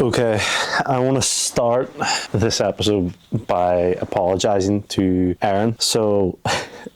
Okay, I want to start this episode by apologising to Erin. So,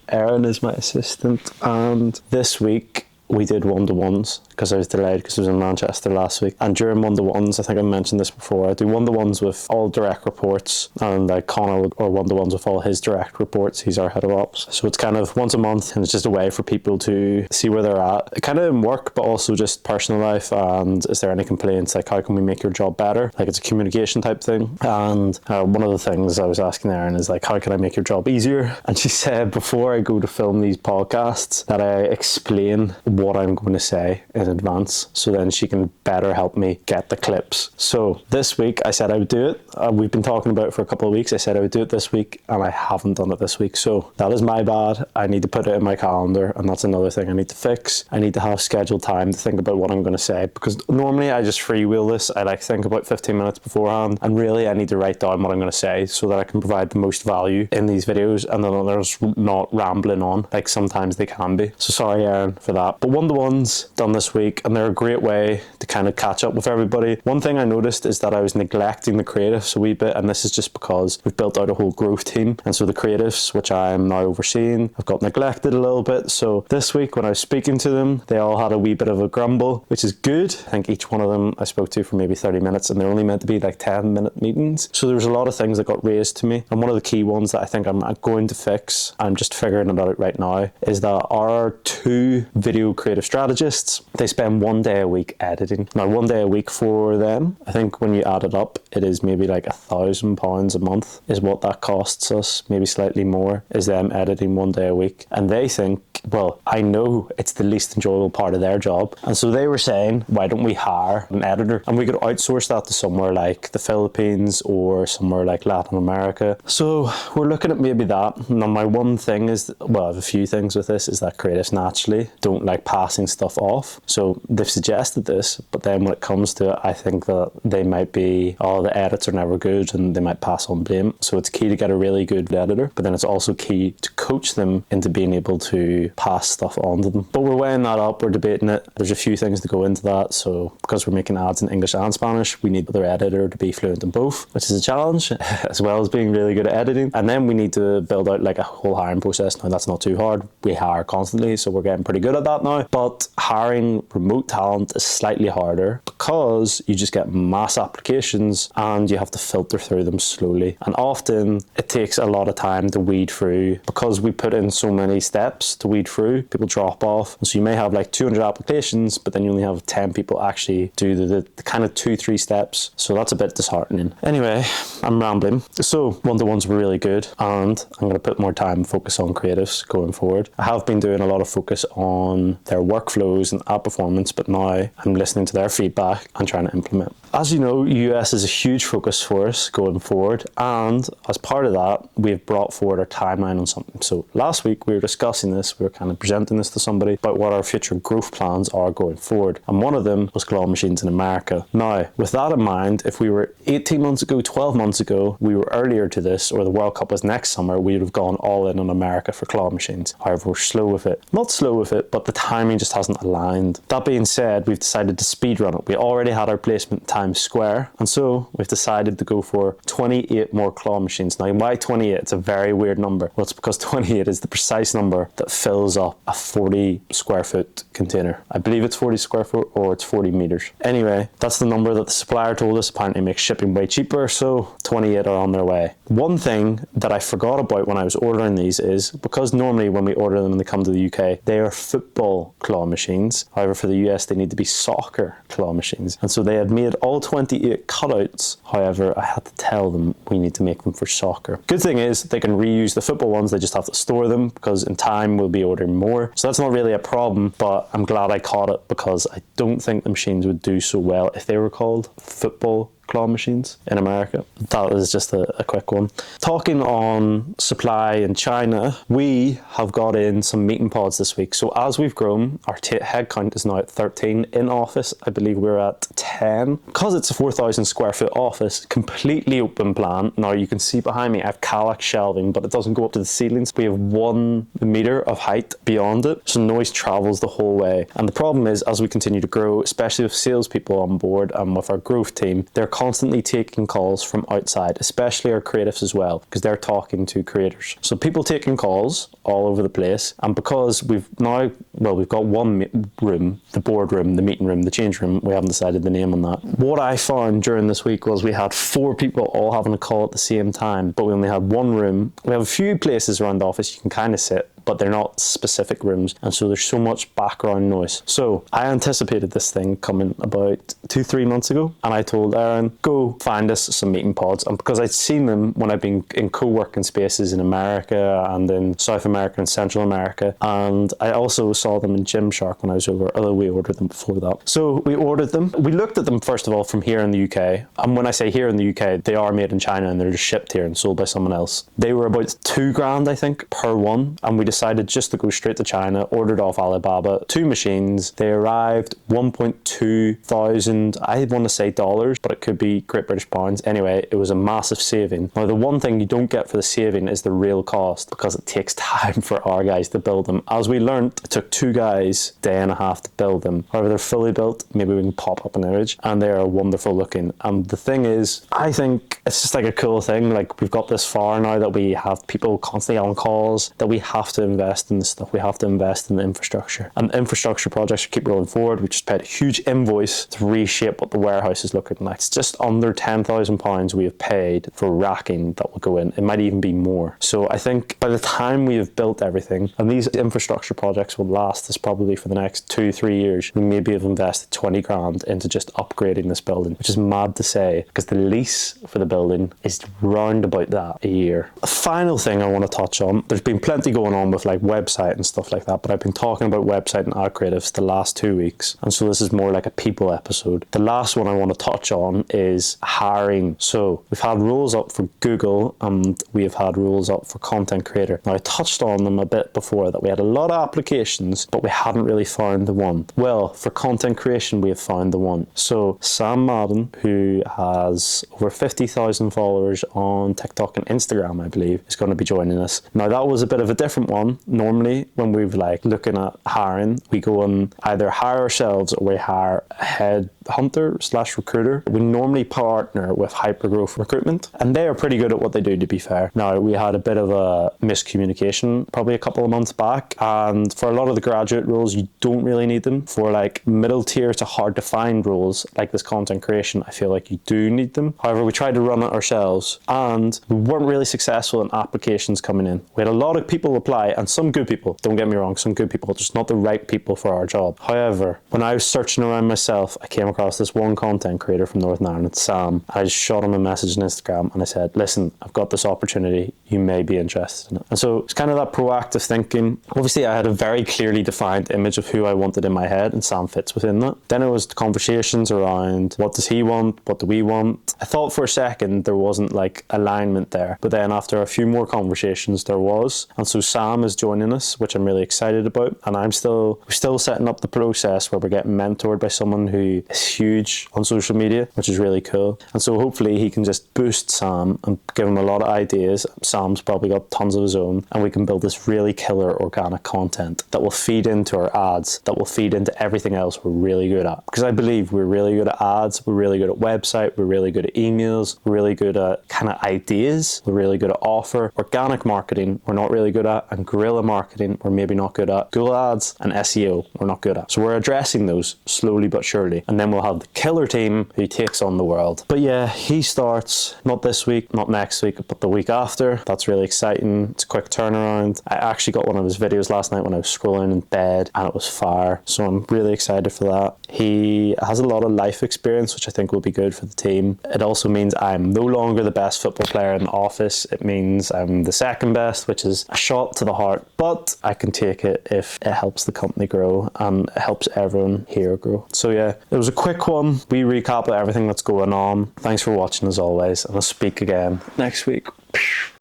Erin is my assistant, and this week we did one-to-ones because I was delayed because I was in Manchester last week. And during one-to-ones, I think I mentioned this before, I do one-to-ones with all direct reports, and like Connor or one-to-ones with all his direct reports. He's our head of ops. So it's kind of once a month, and it's just a way for people to see where they're at. Kind of in work, but also just personal life. And is there any complaints? Like, how can we make your job better? Like, it's a communication type thing. And one of the things I was asking Erin is like, how can I make your job easier? And she said, before I go to film these podcasts, that I explain what I'm going to say in advance, so then she can better help me get the clips. So this week I said I would do it. We've been talking about it for a couple of weeks. I said I would do it this week, and I haven't done it this week, so that is my bad. I need to put it in my calendar, and that's another thing I need to fix. I need to have scheduled time to think about what I'm going to say, because normally I just freewheel this. I like think about 15 minutes beforehand, and really I need to write down what I'm going to say so that I can provide the most value in these videos, and then there's not rambling on like sometimes they can be. So sorry, Erin, for that. But one-to-ones done this week, and they're a great way to kind of catch up with everybody. One thing I noticed is that I was neglecting the creatives a wee bit, and this is just because we've built out a whole growth team, and so the creatives, which I'm now overseeing, have got neglected a little bit. So this week when I was speaking to them, they all had a wee bit of a grumble, which is good. I think each one of them I spoke to for maybe 30 minutes, and they're only meant to be like 10-minute meetings. So there was a lot of things that got raised to me, and one of the key ones that I think I'm going to fix, I'm just figuring it out right now, is that our two video creative strategists, they spend 1 day a week editing. Now, 1 day a week for them, I think when you add it up, it is maybe like £1,000 a month is what that costs us, maybe slightly more, is them editing 1 day a week. And they think, well, I know it's the least enjoyable part of their job. And so they were saying, why don't we hire an editor? And we could outsource that to somewhere like the Philippines or somewhere like Latin America. So we're looking at maybe that. Now, my one thing is, well, I have a few things with this, is that creatives naturally don't like passing stuff off. So they've suggested this, but then when it comes to it, I think that they might be, oh, the edits are never good, and they might pass on blame. So it's key to get a really good editor, but then it's also key to coach them into being able to pass stuff on to them. But we're weighing that up, we're debating it. There's a few things to go into that. So because we're making ads in English and Spanish, we need their editor to be fluent in both, which is a challenge, as well as being really good at editing. And then we need to build out like a whole hiring process. Now, that's not too hard. We hire constantly, so we're getting pretty good at that now. But hiring remote talent is slightly harder because you just get mass applications and you have to filter through them slowly. And often it takes a lot of time to weed through, because we put in so many steps to weed through, people drop off. And so you may have like 200 applications, but then you only have 10 people actually do the kind of 2-3 steps. So that's a bit disheartening. Anyway, I'm rambling. So one-to-ones were really good, and I'm going to put more time and focus on creatives going forward. I have been doing a lot of focus on their workflows and app performance, but now I'm listening to their feedback and trying to implement. As you know, US is a huge focus for us going forward, and as part of that, we've brought forward our timeline on something. So last week we were discussing this, we were kind of presenting this to somebody about what our future growth plans are going forward, and one of them was claw machines in America. Now, with that in mind, if we were 18 months ago, 12 months ago, we were earlier to this, or the World Cup was next summer, we would have gone all in on America for claw machines. However, we're slow with it. Not slow with it, but the timing just hasn't aligned. That being said, we've decided to speed run it. We already had our placement in Times Square, and so we've decided to go for 28 more claw machines. Now, why 28? It's a very weird number. Well, it's because 28 is the precise number that fills up a 40 square foot container. I believe it's 40 square foot, or it's 40 meters. Anyway, that's the number that the supplier told us. Apparently makes shipping way cheaper, so 28 are on their way. One thing that I forgot about when I was ordering these is, because normally when we order them and they come to the UK, they are football claw machines. However, for the US, they need to be soccer claw machines. And so they had made all 28 cutouts. However, I had to tell them we need to make them for soccer. Good thing is they can reuse the football ones, they just have to store them, because in time we'll be ordering more. So that's not really a problem, but I'm glad I caught it, because I don't think the machines would do so well if they were called football claw machines in America. That was just a quick one. Talking on supply in China, we have got in some meeting pods this week. So as we've grown, our head count is now at 13. In office, I believe we're at 10. Because it's a 4,000 square foot office, completely open plan. Now you can see behind me, I have Kallax shelving, but it doesn't go up to the ceilings. We have 1 meter of height beyond it, so noise travels the whole way. And the problem is, as we continue to grow, especially with salespeople on board and with our growth team, they're constantly taking calls from outside, especially our creatives as well, because they're talking to creators. So people taking calls all over the place. And because we've got one room, the boardroom, the meeting room, the change room, we haven't decided the name on that. What I found during this week was we had 4 people all having a call at the same time, but we only had one room. We have a few places around the office you can kind of sit, but they're not specific rooms, and so there's so much background noise. So I anticipated this thing coming about 2-3 months ago, and I told Aaron, go find us some meeting pods. And because I'd seen them when I've been in co-working spaces in America and in South America and Central America, and I also saw them in Gymshark when I was over, although we ordered them before that. So we ordered them. We looked at them first of all from here in the UK, and when I say here in the UK, they are made in China and they're just shipped here and sold by someone else. They were about $2,000, I think, per one, and we decided just to go straight to China, ordered off Alibaba, 2 machines. They arrived 1.2 thousand, I want to say dollars, but it could be Great British pounds. Anyway, it was a massive saving. Now, the one thing you don't get for the saving is the real cost, because it takes time for our guys to build them. As we learnt, it took 2 guys a day and a half to build them. However, they're fully built. Maybe we can pop up an image, and they are wonderful looking. And the thing is, I think it's just like a cool thing. Like, we've got this far now that we have people constantly on calls, that we have to invest in this stuff. We have to invest in the infrastructure, and infrastructure projects keep rolling forward. We just paid a huge invoice to reshape what the warehouse is looking like. It's just under £10,000 we have paid for racking that will go in. It might even be more. So I think by the time we have built everything, and these infrastructure projects will last us probably for the next 2-3 years, we maybe have invested 20 grand into just upgrading this building, which is mad to say, because the lease for the building is round about that a year. A final thing I want to touch on, there's been plenty going on with like website and stuff like that, but I've been talking about website and ad creatives the last 2 weeks, and so this is more like a people episode. The last one I want to touch on is hiring. So we've had roles up for Google, and we have had roles up for content creator. Now, I touched on them a bit before, that we had a lot of applications, but we hadn't really found the one. Well, for content creation, we have found the one. So Sam Madden, who has over 50,000 followers on TikTok and Instagram, I believe, is going to be joining us. Now, that was a bit of a different one. Normally, when we've like looking at hiring, we go and either hire ourselves or we hire a head hunter/recruiter. We normally partner with Hypergrowth Recruitment, and they are pretty good at what they do, to be fair. Now, we had a bit of a miscommunication probably a couple of months back, and for a lot of the graduate roles, you don't really need them. For like middle tier to hard to find roles like this content creation, I feel like you do need them. However, we tried to run it ourselves, and we weren't really successful in applications coming in. We had a lot of people apply, and some good people, don't get me wrong, some good people, just not the right people for our job. However, when I was searching around myself, I came across this one content creator from Northern Ireland, Sam. I just shot him a message on Instagram and I said, listen, I've got this opportunity, you may be interested in it. And so it's kind of that proactive thinking. Obviously, I had a very clearly defined image of who I wanted in my head, and Sam fits within that. Then it was the conversations around what does he want, what do we want. I thought for a second there wasn't like alignment there, but then after a few more conversations there was. And so Sam is joining us, which I'm really excited about, and we're still setting up the process where we're getting mentored by someone who is huge on social media, which is really cool. And so hopefully he can just boost Sam and give him a lot of ideas. Sam's probably got tons of his own, and we can build this really killer organic content that will feed into our ads, that will feed into everything else we're really good at. Because I believe we're really good at ads, we're really good at website, we're really good at emails, we're really good at kind of ideas, we're really good at offer. Organic marketing we're not really good at, and guerrilla marketing we're maybe not good at. Google ads and SEO we're not good at. So we're addressing those slowly but surely, and then we'll have the killer team who takes on the world. But yeah, he starts not this week, not next week, but the week after. That's really exciting. It's a quick turnaround. I actually got one of his videos last night when I was scrolling in bed, and it was fire. So I'm really excited for that. He has a lot of life experience, which I think will be good for the team. It also means I'm no longer the best football player in the office. It means I'm the second best, which is a shot to the heart, but I can take it if it helps the company grow and it helps everyone here grow. So yeah, it was a quick one. We recap of everything that's going on. Thanks for watching as always, and I'll speak again next week.